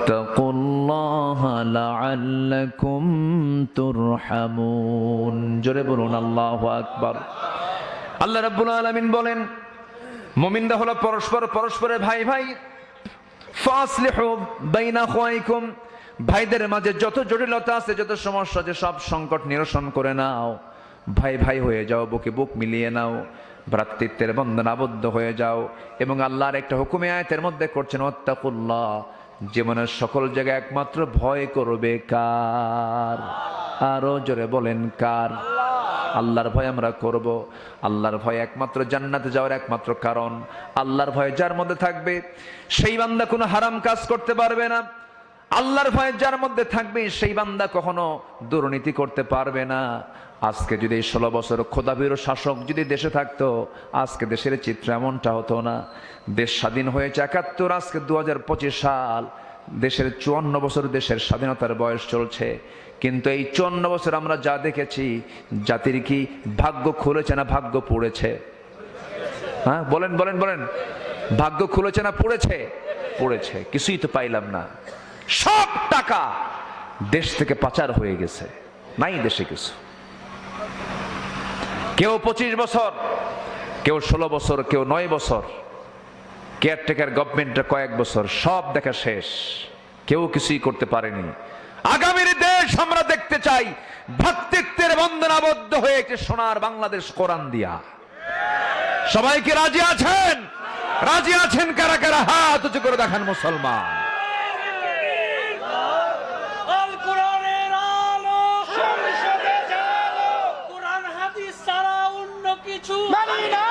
ওয়াত্তাকুল্লাহা লাআল্লাকুম তুরহামুন। জোরে বলুন আল্লাহু আকবার। আল্লাহ রাব্বুল আলামিন বলেন, মুমিনরা হলো পরস্পরের ভাই ভাই। ফাসলিহু বাইনা আখাওয়াইকুম, ভাইদের মাঝে যত জটিলতা আছে, যত সমস্যা আছে, সব সংকট নিরসন করে নাও। ভাই ভাই হয়ে যাও, বুকে বুক মিলিয়ে নাও, ভ্রাতৃত্বের বন্ধন আবদ্ধ হয়ে যাও। এবং আল্লাহর একটা হুকুমে আয়াতের মধ্যে করছেন ওয়াত্তাকুল্লাহ, জীবনের সকল জায়গায় একমাত্র ভয় করবে কার? আরো জোরে বলেন কার? আল্লাহর ভয় আমরা করব। আল্লাহর ভয় একমাত্র জান্নাতে যাওয়ার একমাত্র কারণ। আল্লাহর ভয় যার মধ্যে থাকবে সেই বান্দা কোনো হারাম কাজ করতে পারবে না। আল্লাহর ভয় যার মধ্যে থাকবে সেই বান্দা কখনো দুর্নীতি করতে পারবে না। আজকে যদি 16 বছর খোদাভীরু শাসক যদি দেশে থাকতো, আজকে দেশের চিত্র এমনটা হতো না। দেশ স্বাধীন হয়েছে 71, আজকে 2025 সাল। দেশের 54 বছর দেশের স্বাধীনতার বয়স চলছে। কিন্তু এই 54 বছর আমরা যা দেখেছি, জাতির কি ভাগ্য খুলেছে না ভাগ্য পড়েছে? হ্যাঁ, বলেন বলেন বলেন, ভাগ্য খুলেছে না পড়েছে? পড়েছে। কিছুই তো পাইলাম না। সব টাকা দেশ থেকে পাচার হয়ে গেছে, নাই দেশে কিছু। কেউ 25 বছর, কেউ 16 বছর, কেউ 9 বছর, কেয়ারটেকার গভর্নমেন্টের কয়েক বছর, সব দেখা শেষ। কেউ কিছুই করতে পারেনি। আগামীর দেশ আমরা দেখতে চাই ভ্রাতৃত্বের বন্ধন আবদ্ধ হয়েছে সোনার বাংলাদেশ কোরআন দিয়া। সবাইকে রাজি আছেন? রাজি আছেন কারা কারা? হাত উঁচু করে দেখান মুসলমান। কোরআন হাদিস ছাড়া অন্য কিছু মানি না।